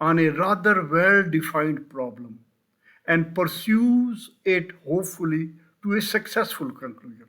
on a rather well-defined problem and pursues it hopefully to a successful conclusion.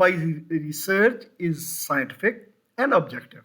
by research is scientific and objective।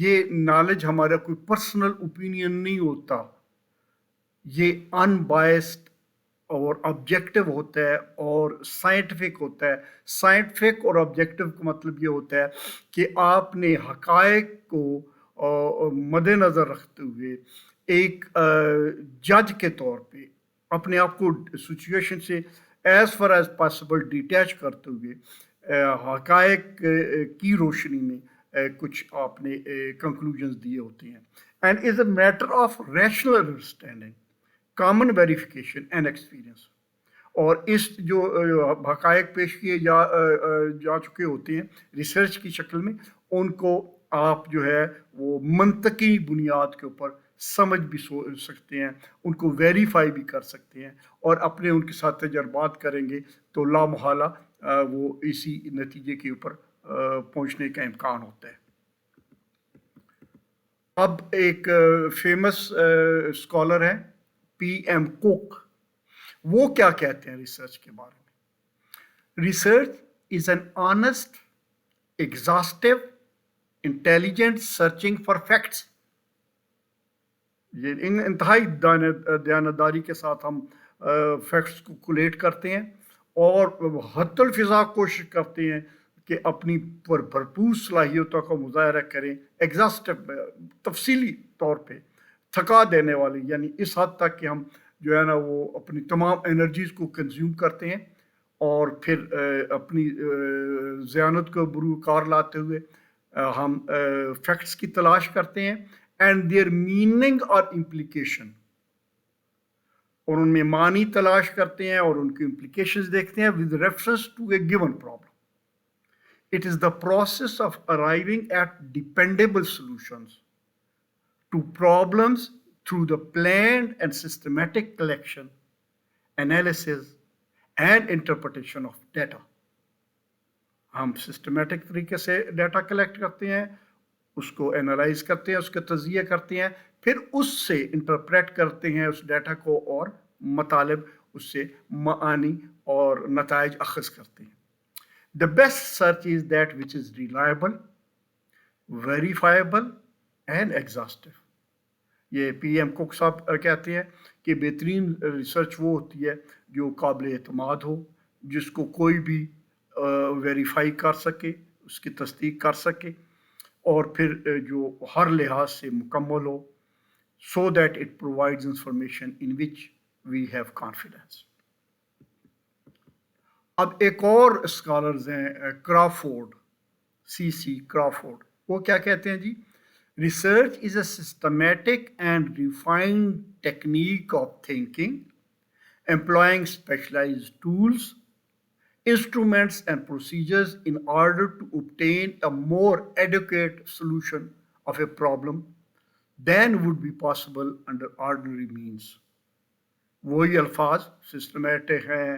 یہ knowledge ہمارا کوئی personal opinion نہیں ہوتا، یہ unbiased اور objective ہوتا ہے اور سائنٹیفک ہوتا ہے. سائنٹیفک اور آبجیکٹو کا مطلب یہ ہوتا ہے کہ آپ نے حقائق کو مد نظر رکھتے ہوئے ایک جج کے طور پہ اپنے آپ کو سچویشن سے as far as possible detach کرتے ہوئے حقائق کی روشنی میں کچھ آپ نے کنکلوژنز دیے ہوتے ہیں. And is a matter of rational understanding, common verification and experience. اور اس جو حقائق پیش کیے جا چکے ہوتے ہیں ریسرچ کی شکل میں، ان کو آپ جو ہے وہ منطقی بنیاد کے اوپر سمجھ بھی سکتے ہیں، ان کو ویریفائی بھی کر سکتے ہیں، اور اپنے ان کے ساتھ تجربات کریں گے تو لا محالہ وہ اسی نتیجے کے اوپر پہنچنے کا امکان ہوتا ہے. اب ایک فیمس اسکالر ہے پی ایم کوک، وہ کیا کہتے ہیں ریسرچ کے بارے میں؟ Research is an honest, exhaustive, intelligent searching for facts. یہ انتہائی دیانتداری کے ساتھ ہم فیکٹس کو کولیٹ کرتے ہیں اور حتی الفضا کوشش کرتے ہیں کہ اپنی بھرپور صلاحیتوں کا مظاہرہ کریں، ایگزاسٹو، تفصیلی طور پہ، تھکا دینے والی، یعنی اس حد تک کہ ہم جو ہے نا وہ اپنی تمام انرجیز کو کنزیوم کرتے ہیں اور پھر اپنی ذہانت کو بروکار لاتے ہوئے ہم فیکٹس کی تلاش کرتے ہیں اینڈ دیئر میننگ اور امپلیکیشن، اور ان میں معنی تلاش کرتے ہیں اور ان کی امپلیکیشنز دیکھتے ہیں with reference to a given problem. It is the process of arriving at dependable solutions to problems through the planned and systematic collection, analysis and interpretation of data. ہم سسٹمیٹک طریقے سے ڈیٹا کلیکٹ کرتے ہیں، اس کو analyse کرتے ہیں، اس کا تجزیہ کرتے ہیں، پھر اس سے انٹرپریٹ کرتے ہیں اس ڈیٹا کو اور مطالب اس سے معانی اور نتائج اخذ کرتے ہیں. The best search is that which is reliable, verifiable and exhaustive. یہ پی ایم کوک صاحب کہتے ہیں کہ بہترین ریسرچ وہ ہوتی ہے جو قابل اعتماد ہو، جس کو کوئی بھی ویریفائی کر سکے، اس کی تصدیق کر سکے، اور پھر جو ہر لحاظ سے مکمل ہو، so that it provides information in which we have confidence. اب ایک اور اسکالرز ہیں کرافورڈ، سی سی کرافورڈ، وہ کیا کہتے ہیں جی؟ Research is a systematic and refined technique of thinking employing specialized tools, instruments and procedures in order to obtain a more adequate solution of a problem than would be possible under ordinary means. وہی الفاظ systematic ہیں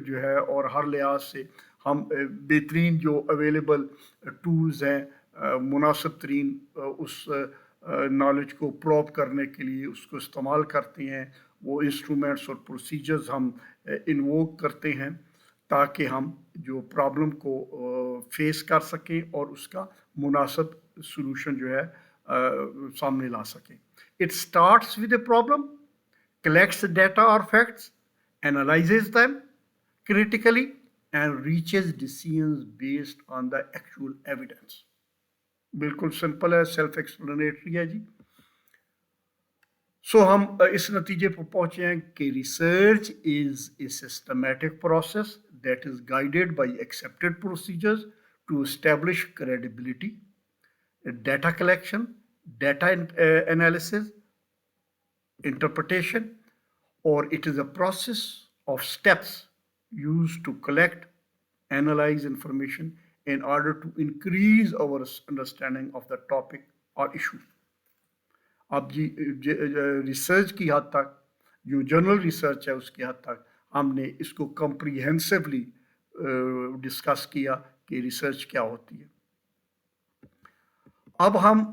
جو ہے، اور ہر لحاظ سے ہم بہترین جو اویلیبل ٹولز ہیں، مناسب ترین اس نالج کو پروب کرنے کے لیے اس کو استعمال کرتے ہیں، وہ انسٹرومنٹس اور پروسیجرز ہم انووک کرتے ہیں تاکہ ہم جو پرابلم کو فیس کر سکیں اور اس کا مناسب سلوشن جو ہے سامنے لا سکیں. It starts with a problem, collects data or facts, analyzes them critically and reaches decisions based on the actual evidence. بالکل سمپل ہے، سیلف ایکسپلینیٹری ہے جی. سو ہم اس نتیجے پر پہنچے ہیں کہ research is a systematic process that is guided by accepted procedures to establish credibility, data collection, data analysis, interpretation, or it is a process of steps used to collect, analyze information in order to increase our understanding of the topic or issue. اب جی research کی حد تک، جو general research ہے اس کی حد تک ہم نے اس کو کمپریہنسولی ڈسکس کیا کہ ریسرچ کیا ہوتی ہے. اب ہم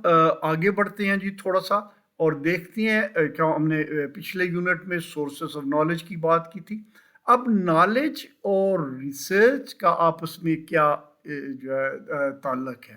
آگے بڑھتے ہیں جی تھوڑا سا اور دیکھتے ہیں کیا ہم نے پچھلے یونٹ میں سورسز آف نالج کی بات کی تھی. اب نالج اور ریسرچ کا آپس میں کیا جو ہے تعلق ہے؟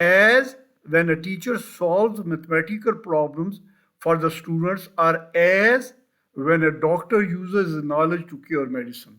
as when a teacher solves mathematical problems for the students, or as when a doctor uses his knowledge to cure medicine.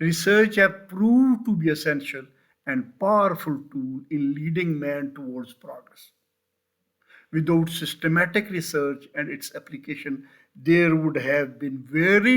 Research have proved to be essential and powerful tool in leading man towards progress. Without systematic research and its application, there would have been very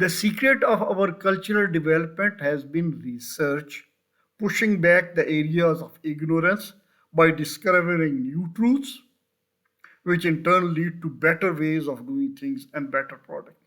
The secret of our cultural development has been research, pushing back the areas of ignorance by discovering new truths, which in turn lead to better ways of doing things and better products.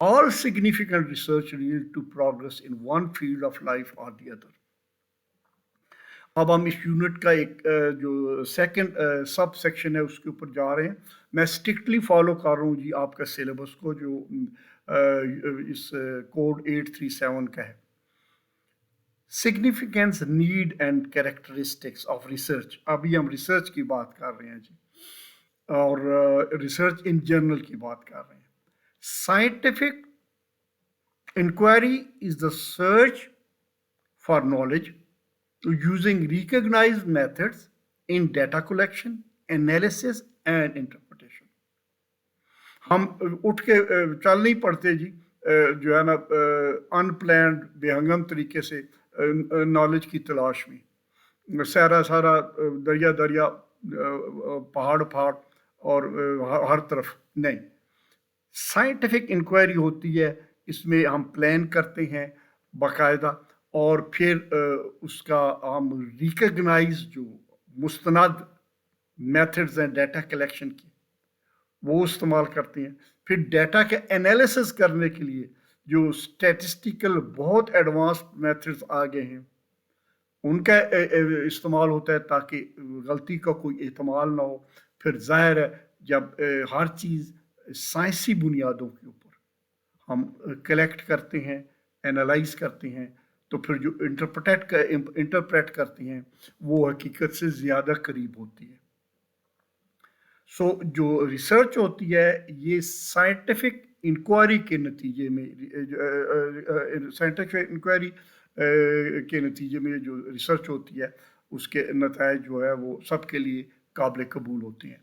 All significant research leads to progress in one field of life or the other. اب ہم اس unit کا ایک جو second sub section ہے اس کے اوپر جا رہے ہیں. میں اسٹرکٹلی فالو کر رہا ہوں جی آپ کا سلیبس کو جو اس کوڈ 837 کا ہے. Significance need and characteristics of research. ابھی ہم ریسرچ کی بات کر رہے ہیں جی اور ریسرچ ان جنرل کی بات کر رہے ہیں. Scientific inquiry is the search for knowledge using recognized methods in data collection, analysis and interpretation. ہم اٹھ کے چل نہیں پڑتے جی جو ہے نا ان پلانڈ بے ہنگم طریقے سے نالج کی تلاش میں سارا دریا دریا پہاڑ پہاڑ اور ہر طرف نہیں. سائنٹیفک انکوائری ہوتی ہے، اس میں ہم پلان کرتے ہیں باقاعدہ اور پھر اس کا ہم ریکگنائز جو مستند میتھڈز ہیں ڈیٹا کلیکشن کی وہ استعمال کرتے ہیں. پھر ڈیٹا کے انالیسس کرنے کے لیے جو اسٹیٹسٹیکل بہت ایڈوانسڈ میتھڈز آ گئے ہیں ان کا استعمال ہوتا ہے تاکہ غلطی کا کوئی احتمال نہ ہو. پھر ظاہر ہے جب ہر چیز سائنسی بنیادوں کے اوپر ہم کلیکٹ کرتے ہیں انالائز کرتے ہیں تو پھر جو انٹرپریٹ کرتے ہیں وہ حقیقت سے زیادہ قریب ہوتی ہے. سو جو ریسرچ ہوتی ہے یہ سائنٹیفک انکوائری کے نتیجے میں جو ریسرچ ہوتی ہے اس کے نتائج جو ہے وہ سب کے لیے قابل قبول ہوتے ہیں.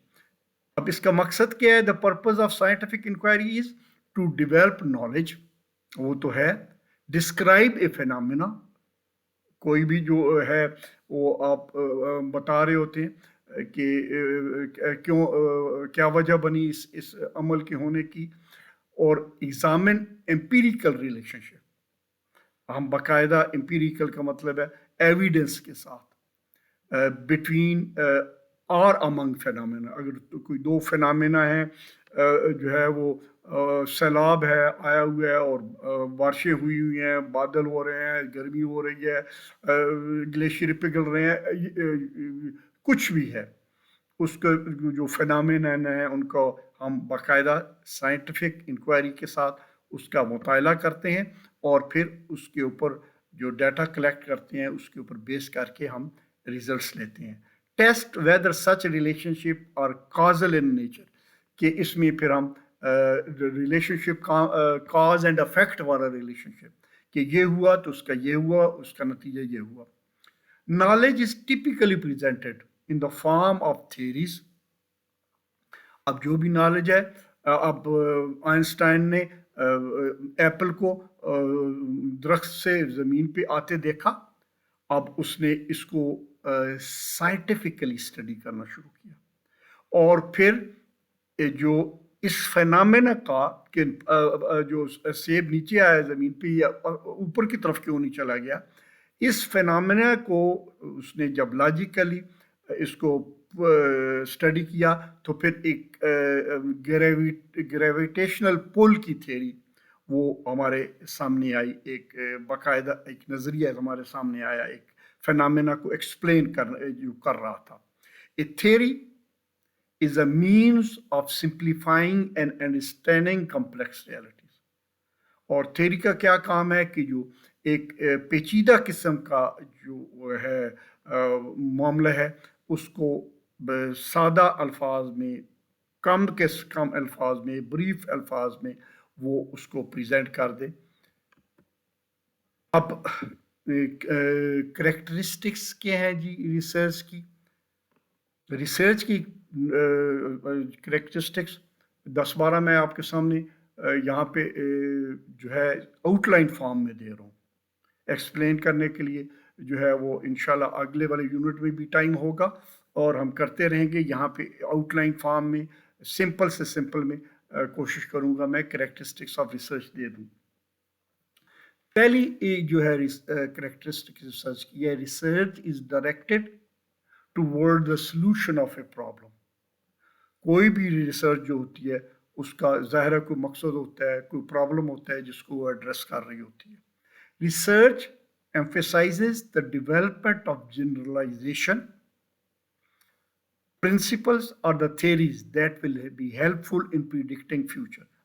اب اس کا مقصد کیا ہے؟ The purpose of scientific inquiry is to develop knowledge. وہ تو ہے ڈسکرائب اے فینامنا. کوئی بھی جو ہے وہ آپ بتا رہے ہوتے ہیں کہ کیوں کیا وجہ بنی اس عمل کے ہونے کی. اور ایگزامن امپیریکل ریلیشن شپ. ہم باقاعدہ امپیریکل کا مطلب ہے ایویڈنس کے ساتھ بٹوین اور امنگ فینامنا. اگر کوئی دو فینامنا ہیں جو ہے وہ سیلاب ہے آیا ہوا ہے اور بارشیں ہوئی ہوئی ہیں، بادل ہو رہے ہیں، گرمی ہو رہی ہے، گلیشیئر پگھل رہے ہیں، کچھ بھی ہے، اس کا جو فینامنا ہیں ان کو ہم باقاعدہ سائنٹیفک انکوائری کے ساتھ اس کا مطالعہ کرتے ہیں اور پھر اس کے اوپر جو ڈیٹا کلیکٹ کرتے ہیں اس کے اوپر بیس کر کے ہم ریزلٹس لیتے ہیں. Test whether such relationship اور کازل ان نیچر، کہ اس میں پھر ہم relationship cause and effect والا ریلیشن شپ کہ یہ ہوا تو اس کا یہ ہوا، اس کا نتیجہ یہ ہوا. Knowledge is typically presented in the form of theories. اب جو بھی نالج ہے، اب آئنسٹائن نے ایپل کو درخت سے زمین پہ آتے دیکھا، اب اس نے اس کو سائنٹیفکلی اسٹڈی کرنا شروع کیا اور پھر جو اس فینامنا کا کہ جو سیب نیچے آیا زمین پہ یا اوپر کی طرف کیوں نہیں چلا گیا، اس فینامنا کو اس نے جب لاجیکلی اس کو اسٹڈی کیا تو پھر ایک گریویٹیشنل پول کی تھیوری وہ ہمارے سامنے آئی. ایک باقاعدہ ایک نظریہ ہمارے سامنے آیا ایک فینامنا کو ایکسپلین کر رہا تھا. A theory is a means of simplifying and understanding complex realities. اور تھیوری کا کیا کام ہے کہ جو ایک پیچیدہ قسم کا جو ہے معاملہ ہے اس کو سادہ الفاظ میں، کم کے کم الفاظ میں، بریف الفاظ میں وہ اس کو پریزنٹ کر دے. اب کریکٹرسٹکس کیا ہیں جی ریسرچ کی؟ ریسرچ کی کریکٹرسٹکس 10-12 میں آپ کے سامنے یہاں پہ جو ہے آؤٹ لائن فارم میں دے رہا ہوں ایکسپلین کرنے کے لیے. جو ہے وہ انشاءاللہ اگلے والے یونٹ میں بھی ٹائم ہوگا اور ہم کرتے رہیں گے. یہاں پہ آؤٹ لائن فارم میں سمپل سے سمپل میں کوشش کروں گا میں کریکٹرسٹکس آف ریسرچ دے دوں. پہلی جو ہے کریکٹرسٹک ریسرچ کی ہے، research is directed toward the solution of a problem. کوئی بھی ریسرچ جو ہوتی ہے اس کا ظاہر کوئی مقصد ہوتا ہے، کوئی پرابلم ہوتا ہے جس کو وہ ایڈریس کر رہی ہوتی ہے. Research emphasizes the development of generalization principles or the theories that will be helpful in predicting future.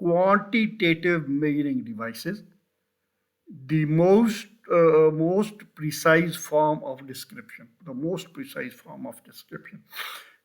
quantitative measuring devices, the most precise form of description, the most precise form of description।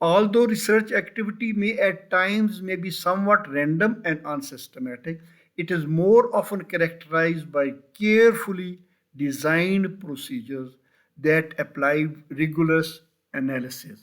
Although research activity may at times may be somewhat random and unsystematic, it is more often characterized by carefully designed procedures that apply rigorous analysis.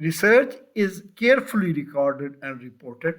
Research is carefully recorded and reported.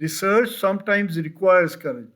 Research sometimes requires courage.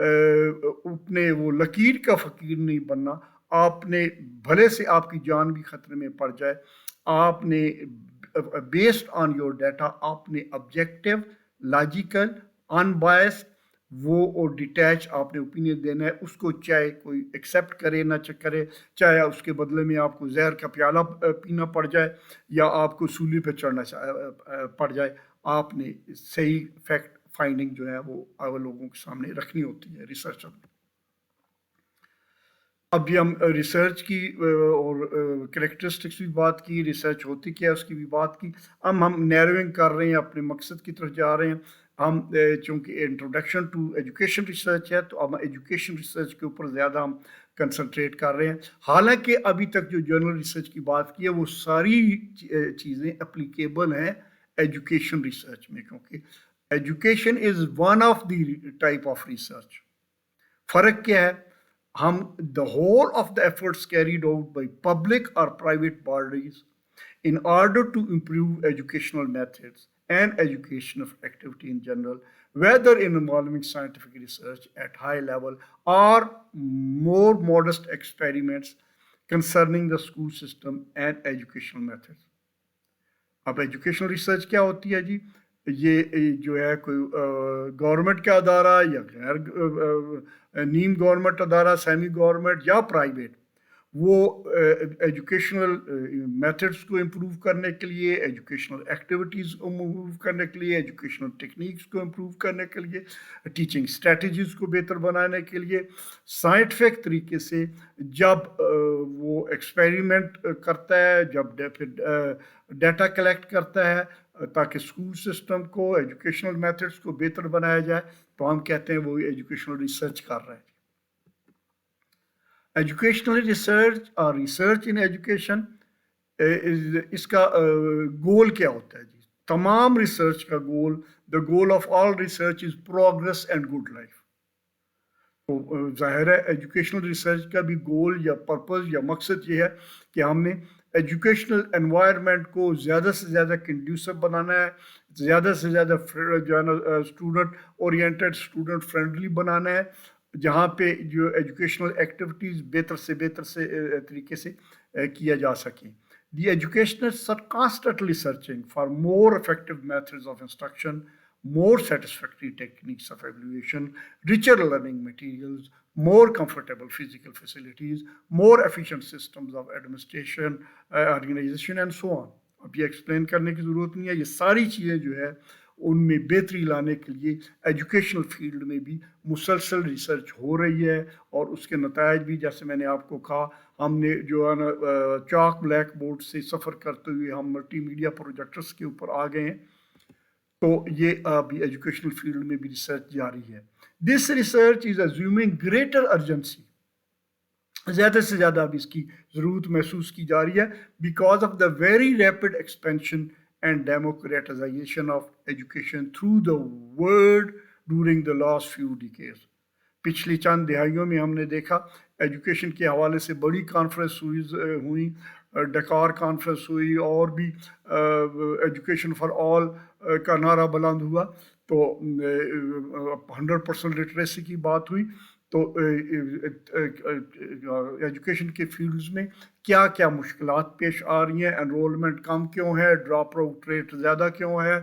اپنے وہ لکیر کا فقیر نہیں بننا. آپ نے بھلے سے آپ کی جان بھی خطرے میں پڑ جائے, آپ نے بیسڈ آن یور ڈیٹا آپ نے آبجیکٹو, لاجیکل, ان بائسڈ وہ اور ڈیٹیچ آپ نے اوپینین دینا ہے. اس کو چاہے کوئی ایکسیپٹ کرے نہ کرے, چاہے اس کے بدلے میں آپ کو زہر کا پیالہ پینا پڑ جائے یا آپ کو سولی پہ چڑھنا پڑ جائے, آپ نے صحیح فیکٹ فائنڈنگ جو ہے وہ لوگوں کے سامنے رکھنی ہوتی ہے ریسرچر میں. اب بھی ہم ریسرچ کی اور کریکٹرسٹکس بھی بات کی, ریسرچ ہوتی کیا اس کی بھی بات کی. اب ہم نیروئنگ کر رہے ہیں, اپنے مقصد کی طرف جا رہے ہیں. ہم چونکہ انٹروڈکشن ٹو ایجوکیشن ریسرچ ہے تو اب ایجوکیشن ریسرچ کے اوپر زیادہ ہم کنسنٹریٹ کر رہے ہیں. حالانکہ ابھی تک جو جنرل ریسرچ کی بات کی ہے وہ ساری چیزیں اپلیکیبل ہیں ایجوکیشن ریسرچ میں, کیونکہ education is one of the type of research. فرق کیا ہے, ہم the whole of the efforts carried out by public or private bodies in order to improve educational methods and educational activity in general, whether involving scientific research at high level or more modest experiments concerning the school system and educational methods. اب educational research کیا ہوتی ہے جی؟ یہ جو ہے کوئی government کا ادارہ یا غیر نیم گورنمنٹ ادارہ, سیمی گورنمنٹ یا پرائیویٹ, وہ ایجوکیشنل میتھڈس کو امپروو کرنے کے لیے, ایجوکیشنل ایکٹیویٹیز کو امپروو کرنے کے لیے, ایجوکیشنل ٹیکنیکس کو امپروو کرنے کے لیے, ٹیچنگ اسٹریٹجیز کو بہتر بنانے کے لیے سائنٹیفک طریقے سے جب وہ ایکسپیریمنٹ کرتا ہے, جب ڈیٹا کلیکٹ کرتا ہے تاکہ اسکول سسٹم کو, ایجوکیشنل میتھڈس کو بہتر بنایا جائے, تو ہم کہتے ہیں وہ ایجوکیشنل ریسرچ کر رہے ہیں. ایجوکیشنل ریسرچ اور ریسرچ ان ایجوکیشن, اس کا گول کیا ہوتا ہے جی؟ تمام ریسرچ کا goal, the goal of all research is progress and good life. تو ظاہر ہے ایجوکیشنل ریسرچ کا بھی گول یا پرپز یا مقصد یہ ہے کہ ہم نے ایجوکیشنل انوائرمنٹ کو زیادہ سے زیادہ کنڈیوسو بنانا ہے, زیادہ سے زیادہ جو ہے نا اسٹوڈنٹ اورینٹڈ, اسٹوڈنٹ فرینڈلی بنانا ہے, جہاں پہ جو ایجوکیشنل ایکٹیویٹیز بہتر سے طریقے سے کیا جا سکیں. The educationalist are constantly searching for more effective methods of instruction, more satisfactory techniques of evaluation, richer learning materials, more comfortable physical facilities, more efficient systems of administration, organization and so on. اب یہ explain کرنے کی ضرورت نہیں ہے, یہ ساری چیزیں جو ہے ان میں بہتری لانے کے لیے ایجوکیشنل فیلڈ میں بھی مسلسل ریسرچ ہو رہی ہے, اور اس کے نتائج بھی جیسے میں نے آپ کو کہا, ہم نے جو ہے نا چاک بلیک بورڈ سے سفر کرتے ہوئے ہم ملٹی میڈیا پروجیکٹرس کے اوپر آ گئے ہیں. تو یہ ابھی ایجوکیشنل فیلڈ میں بھی ریسرچ جاری ہے. This research is assuming greater urgency, زیادہ سے زیادہ اب اس کی ضرورت محسوس کی جا رہی ہے, because of the very rapid expansion and democratisation of education through the world during the last few decades. پچھلی چند دہائیوں میں ہم نے دیکھا ایجوکیشن کے حوالے سے بڑی کانفرنس ہوئی, ڈکار کانفرنس ہوئی, اور بھی ایجوکیشن فار آل کا نعرہ بلند ہوا, تو 100% لٹریسی کی بات ہوئی. تو ایجوکیشن کے فیلڈز میں کیا کیا مشکلات پیش آ رہی ہیں, انرولمنٹ کم کیوں ہے, ڈراپ آؤٹ ریٹ زیادہ کیوں ہے,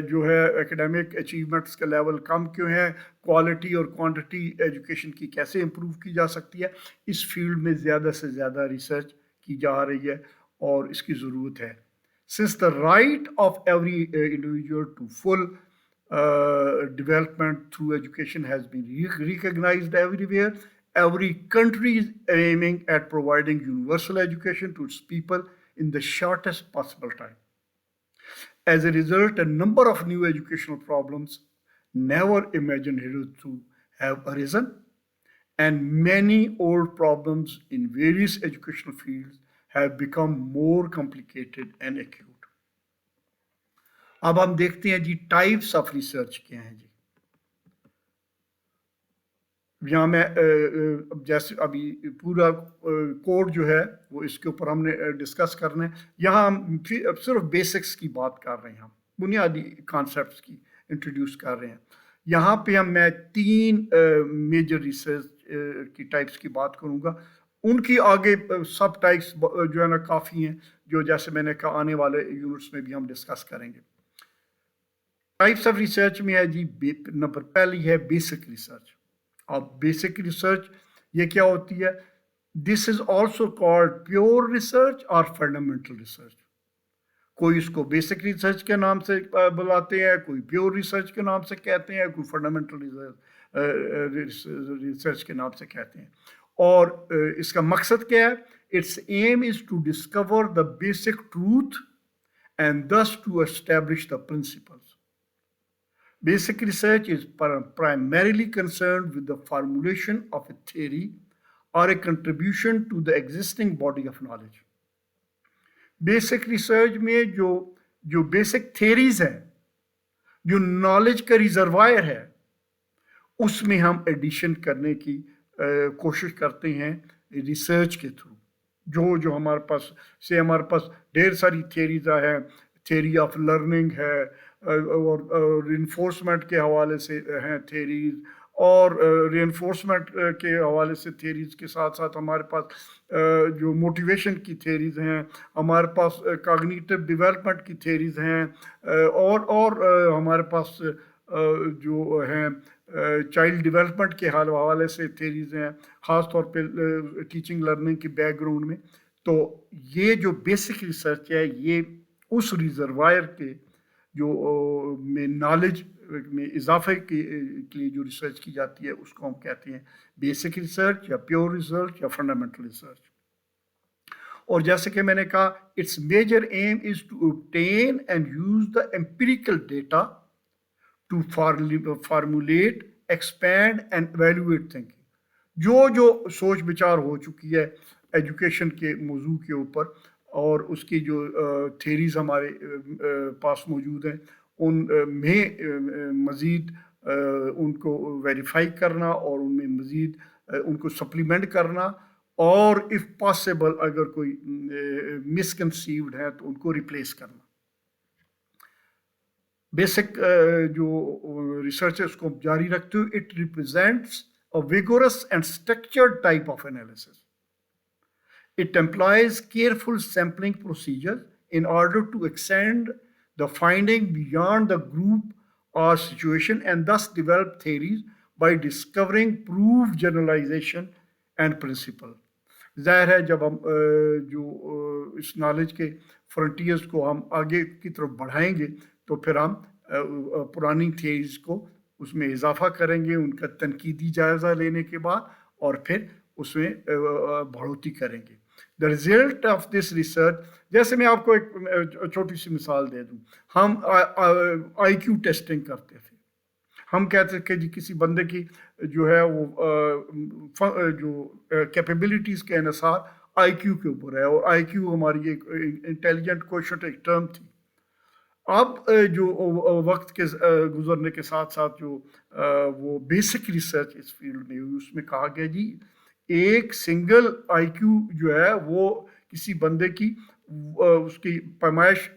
جو ہے ایکڈیمک اچیومنٹس کا لیول کم کیوں ہے, کوالٹی اور کوانٹٹی ایجوکیشن کی کیسے امپروو کی جا سکتی ہے. اس فیلڈ میں زیادہ سے زیادہ ریسرچ کی جا رہی ہے اور اس کی ضرورت ہے. Since the right of every individual to full development through education has been recognized everywhere, every country is aiming at providing universal education to its people in the shortest possible time. As a result, a number of new educational problems never imagined hitherto have arisen, and many old problems in various educational fields have become more complicated and acute. اب ہم دیکھتے ہیں جی types of research کیا ہیں جی. یہاں میں جیسے ابھی پورا کوڈ جو ہے وہ اس کے اوپر ہم نے ڈسکس کرنا ہے. یہاں ہم صرف بیسکس کی بات کر رہے ہیں, ہم بنیادی کانسیپٹس کی انٹروڈیوس کر رہے ہیں. یہاں پہ میں 3 میجر ریسرچ کی ٹائپس کی بات کروں گا. ان کی آگے سب ٹائپس جو ہے نا کافی ہیں، جو جیسے میں نے کہا آنے والے یونٹس میں بھی ہم ڈسکس کریں گے. ٹائپس آف ریسرچ میں ہے جی، نمبر پہلی ہے بیسک ریسرچ. اب بیسک ریسرچ یہ کیا ہوتی ہے؟ This is also called pure research اور فنڈامنٹل ریسرچ. کوئی اس کو بیسک ریسرچ کے نام سے بلاتے ہیں، کوئی پیور ریسرچ کے نام سے کہتے ہیں، کوئی فنڈامنٹل ریسرچ کے نام سے کہتے ہیں. اور اس کا مقصد کیا ہے؟ Its aim is to discover the basic truth and thus to establish the principles. Basic research is primarily concerned with the formulation of a theory or a contribution to the existing body of knowledge. Basic research میں جو basic theories ہیں، جو knowledge کا reservoir ہے، اس میں ہم edition کرنے کی کوشش کرتے ہیں ریسرچ کے تھرو. جو ہمارے پاس ڈھیر ساری تھیریز ہیں. تھیوری آف لرننگ ہے، اور رینفورسمنٹ کے حوالے سے ہیں تھیریز، اور رینفورسمنٹ کے حوالے سے تھیریز کے ساتھ ساتھ ہمارے پاس جو موٹیویشن کی تھیریز ہیں، ہمارے پاس کاگنیٹو ڈیولپمنٹ کی تھیریز ہیں، اور ہمارے پاس جو ہیں چائلڈ ڈیولپمنٹ کے حوالے سے تھیریز ہیں، خاص طور پہ ٹیچنگ لرننگ کی بیک گراؤنڈ میں. تو یہ جو بیسک ریسرچ ہے، یہ اس ریزروائر کے جو میں نالج میں اضافے کے لیے جو ریسرچ کی جاتی ہے، اس کو ہم کہتے ہیں بیسک ریسرچ یا پیور ریسرچ یا فنڈامنٹل ریسرچ. اور جیسے کہ میں نے کہا، its major aim is to obtain and use the empirical data to formulate, expand and evaluate thinking. جو سوچ بچار ہو چکی ہے ایجوکیشن کے موضوع کے اوپر، اور اس کی جو تھیریز ہمارے پاس موجود ہیں، ان میں مزید ان کو ویریفائی کرنا، اور ان میں مزید ان کو سپلیمنٹ کرنا، اور اف پاسبل اگر کوئی مسکنسیوڈ ہے تو ان کو ریپلیس کرنا. بیسک جو ریسرچ ہے اس کو جاری رکھتے ہوئے، it represents a vigorous and structured type of analysis. It employs careful sampling procedures in order to extend the finding beyond the group or situation, and thus develop theories by discovering proved generalization and principle. ظاہر ہے جب ہم جو اس knowledge کے frontiers کو ہم آگے کی طرف بڑھائیں گے، تو پھر ہم پرانی تھیریز کو اس میں اضافہ کریں گے، ان کا تنقیدی جائزہ لینے کے بعد، اور پھر اس میں بڑھوتی کریں گے. The result of this research، جیسے میں آپ کو ایک چھوٹی سی مثال دے دوں، ہم آئی کیو ٹیسٹنگ کرتے تھے. ہم کہتے کہ جی کسی بندے کی جو ہے وہ جو کیپیبلٹیز کے انحصار آئی کیو کے اوپر ہے، اور آئی کیو ہماری ایک انٹیلیجنٹ کوشنٹ ایک ٹرم تھی. اب جو وقت کے گزرنے کے ساتھ ساتھ جو وہ بیسک ریسرچ اس فیلڈ میں ہوئی، اس میں کہا گیا جی ایک سنگل آئی کیو جو ہے وہ کسی بندے کی اس کی پیمائش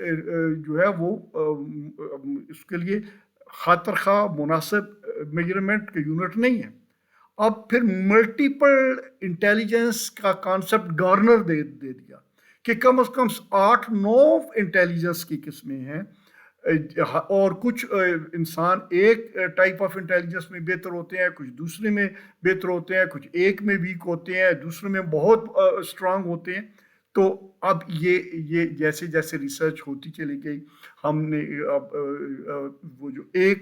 جو ہے وہ اس کے لیے خاطر خواہ مناسب میجرمنٹ کا یونٹ نہیں ہے. اب پھر ملٹیپل انٹیلیجنس کا کانسیپٹ گارنر دے دیا کہ کم از کم 8-9 انٹیلیجنس کی قسمیں ہیں، اور کچھ انسان ایک ٹائپ آف انٹیلیجنس میں بہتر ہوتے ہیں، کچھ دوسرے میں بہتر ہوتے ہیں، کچھ ایک میں ویک ہوتے ہیں، دوسرے میں بہت اسٹرانگ ہوتے ہیں. تو اب یہ جیسے جیسے ریسرچ ہوتی چلی گئی، ہم نے اب وہ جو ایک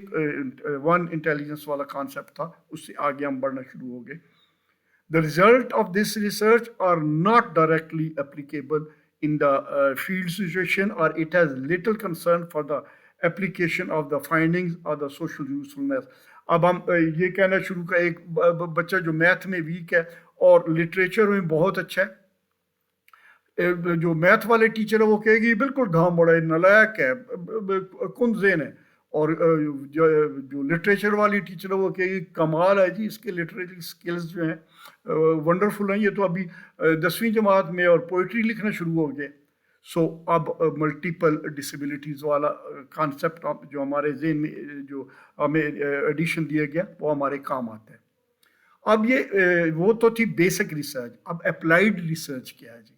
ون انٹیلیجنس والا کانسیپٹ تھا، اس سے آگے ہم بڑھنا شروع ہو گئے. The result of this research are not directly applicable in the field situation, or it has little concern for the application of the findings or the social usefulness. اب ہم یہ کہنا شروع کر، ایک بچہ جو میتھ میں ویک ہے اور لٹریچر میں بہت اچھا ہے، جو میتھ والے ٹیچر ہے وہ کہے گی بالکل گھام بڑا ہے، نالائق ہے، کند ذہن ہے. اور جو لٹریچر والی ٹیچر ہے وہ کہے گی کمال ہے جی، اس کے لٹریری سکلز جو ہیں ونڈرفل ہیں، یہ تو ابھی 10ویں جماعت میں اور پوئٹری لکھنا شروع ہو گئے. سو اب ملٹیپل ڈسیبلٹیز والا کانسیپٹ جو ہمارے ذہن میں جو ہمیں ایڈیشن دیا گیا وہ ہمارے کام آتا ہے. اب یہ وہ تو تھی بیسک ریسرچ. اب اپلائیڈ ریسرچ کیا ہے جی؟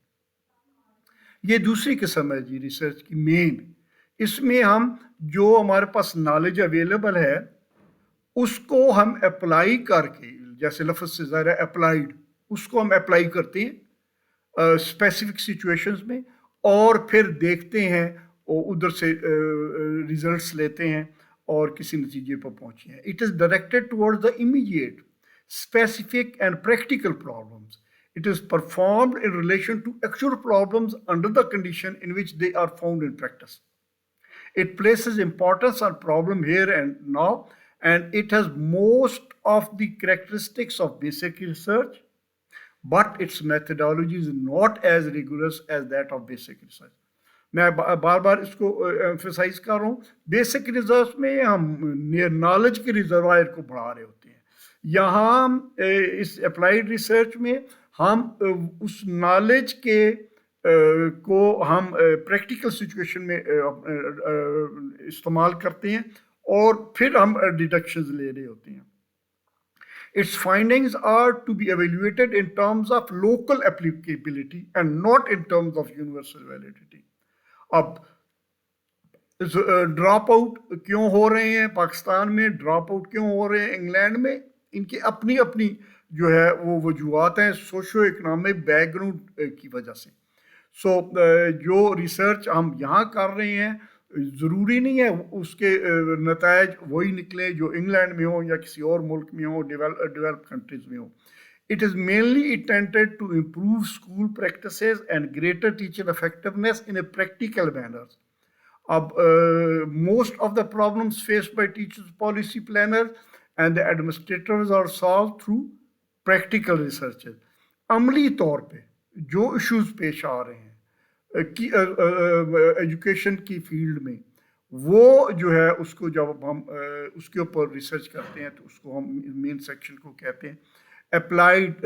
یہ دوسری قسم ہے جی ریسرچ کی مین. اس میں ہم جو ہمارے پاس نالج اویلیبل ہے اس کو ہم اپلائی کر کے، جیسے لفظ سے ظاہر ہے اپلائیڈ، اس کو ہم اپلائی کرتے ہیں اسپیسیفک سچویشنز میں، اور پھر دیکھتے ہیں اور ادھر سے ریزلٹس لیتے ہیں اور کسی نتیجے پر پہنچے ہیں. It is directed toward the immediate specific and practical problems. It is performed in relation to actual problems under the condition in which they are found in practice. It places importance on problem here and now, and it has most of the characteristics of basic research, but its methodology is not as rigorous as that of basic research. میں بار بار اس کو emphasise کر رہا ہوں. Basic research میں ہم knowledge کے reservoir کو بڑھا رہے ہوتے ہیں. یہاں اس اپلائیڈ ریسرچ میں ہم اس نالج کے کو ہم پریکٹیکل سچویشن میں استعمال کرتے ہیں اور پھر ہم ڈیڈکشنز لے رہے ہوتے ہیں. Its findings are to be evaluated in terms of local applicability and not in terms of universal validity. اب ڈراپ آؤٹ کیوں ہو رہے ہیں پاکستان میں، ڈراپ آؤٹ کیوں ہو رہے ہیں انگلینڈ میں، ان کی اپنی اپنی جو ہے وہ وجوہات ہیں سوشو اکنامک بیک گراؤنڈ کی وجہ سے. سو جو ریسرچ ہم یہاں کر رہے ہیں ضروری نہیں ہے اس کے نتائج وہی نکلیں جو انگلینڈ میں ہوں یا کسی اور ملک میں ہوں، ڈیولپ کنٹریز میں ہوں. It is mainly intended to improve school practices and greater teacher effectiveness in a practical manner. Most of the problems faced by teachers, policy planners, and the administrators are solved through practical researches. عملی طور پہ جو issues پیش آ رہے ہیں education کی field میں، وہ جو ہے اس کو جب ہم اس کے اوپر ریسرچ کرتے ہیں تو اس کو ہم مین سیکشن کو کہتے ہیں اپلائیڈ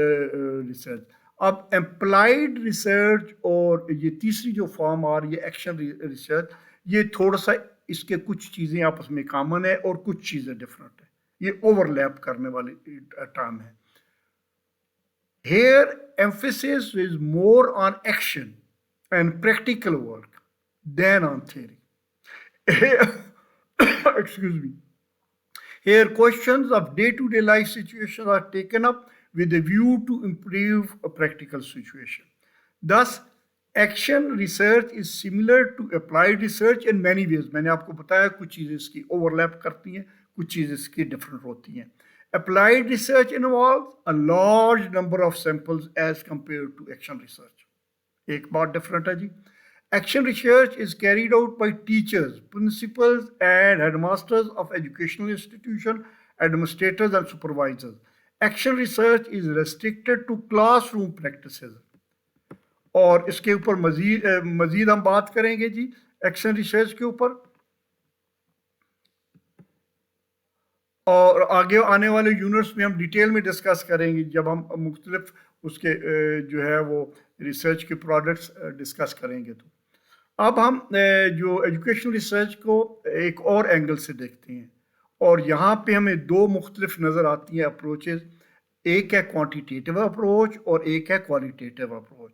ریسرچ. اب اپلائیڈ ریسرچ اور یہ تیسری جو فارم آ رہی ہے ایکشن ریسرچ، یہ تھوڑا سا اس کے کچھ چیزیں آپس میں کامن ہے اور کچھ چیزیں ڈفرینٹ ہیں. یہ اوور لیپ کرنے والی ٹرم ہے. Here emphasis is more on action and practical work than on theory. Excuse me. Here questions of day-to-day life situations are taken up with a view to improve a practical situation. Thus, action research is similar to applied research in many ways. میں نے آپ کو بتایا کچھ چیزیں اس کی overlap کرتی ہیں، کچھ چیزیں اس کی different ہوتی ہیں. Applied research involves a large number of samples as compared to action research. ایک بات different ہے جی. Action research is carried out by teachers, principals, and headmasters of educational institutions, administrators, and supervisors. Action research is restricted to classroom practices. اور اس کے اوپر مزید ہم بات کریں گے جی ایکشن ریسرچ کے اوپر، اور آگے آنے والے یونٹس میں ہم ڈیٹیل میں ڈسکس کریں گے جب ہم مختلف اس کے جو ہے وہ ریسرچ کے پروڈکٹس ڈسکس کریں گے. تو اب ہم جو ایجوکیشن ریسرچ کو ایک اور اینگل سے دیکھتے ہیں، اور یہاں پہ ہمیں دو مختلف نظر آتی ہیں اپروچز. ایک ہے کوانٹیٹیو اپروچ اور ایک ہے کوالیٹیٹیو اپروچ.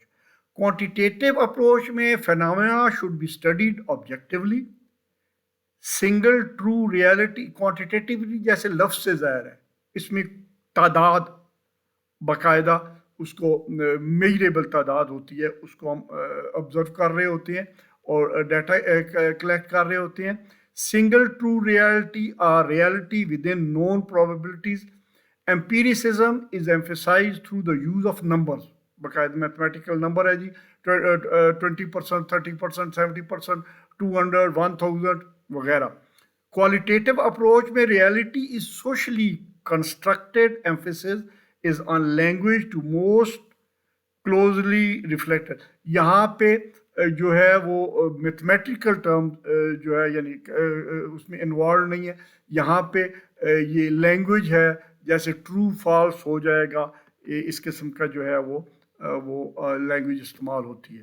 کوانٹیٹیو اپروچ میں phenomena should be studied objectively. Single true reality, quantitatively جیسے لفظ سے ظاہر ہے، اس میں تعداد باقاعدہ اس کو میجریبل تعداد ہوتی ہے، اس کو ہم آبزرو کر رہے ہوتے ہیں اور ڈیٹا کلیکٹ کر رہے ہوتے ہیں. Single true reality or reality with unknown probabilities. Empiricism is emphasised through the use of numbers. باقاعدہ میتھمیٹیکل نمبر ہے جی 20%، 30%، 70%، 200، 1000 وغیرہ. کوالٹیٹیو اپروچ میں reality is socially constructed, emphasis is on language to most closely reflected. یہاں پہ جو ہے وہ میتھمیٹیکل ٹرم جو ہے یعنی اس میں انوالو نہیں ہے. یہاں پہ یہ لینگویج ہے جیسے ٹرو فالس ہو جائے گا، اس قسم کا جو ہے وہ لینگویج استعمال ہوتی ہے.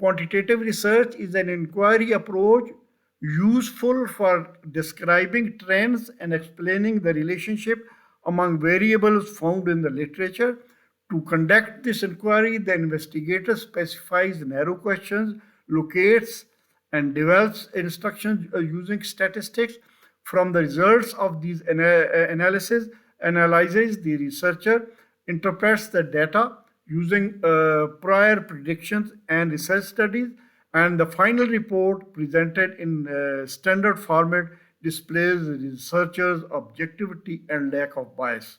Quantitative research is an inquiry approach useful for describing trends and explaining the relationship among variables found in the literature. To conduct this inquiry, the investigator specifies narrow questions, locates and develops instructions using statistics. From the results of these analyzes, the researcher interprets the data using prior predictions and research studies, and the final report presented in standard format displays the researcher's objectivity and lack of bias.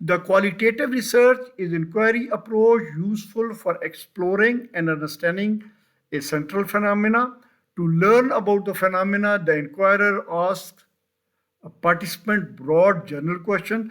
The qualitative research is inquiry approach useful for exploring and understanding a central phenomena. To learn about the phenomena, the inquirer asks a participant broad general question.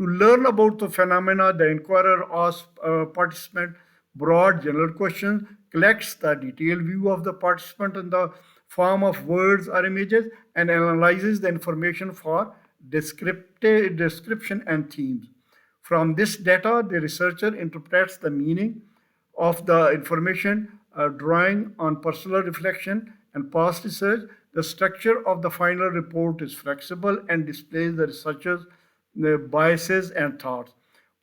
To learn about the phenomena, the inquirer asks participant broad general questions, collects the detailed view of the participant in the form of words or images, and analyzes the information for description and themes. From this data, the researcher interprets the meaning of the information, drawing on personal reflection and past research. The structure of the final report is flexible and displays the researcher's biases and thoughts.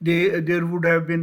There would have been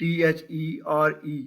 THERE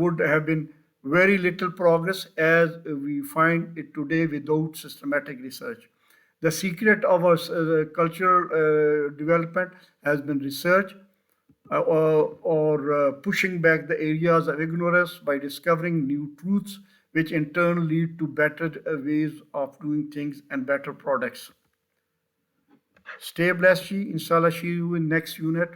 would have been very little progress as we find it today without systematic research. The secret of our cultural development has been research or pushing back the areas of ignorance by discovering new truths, which in turn lead to better ways of doing things and better products. Stay blessed, inshallah. See you in next unit.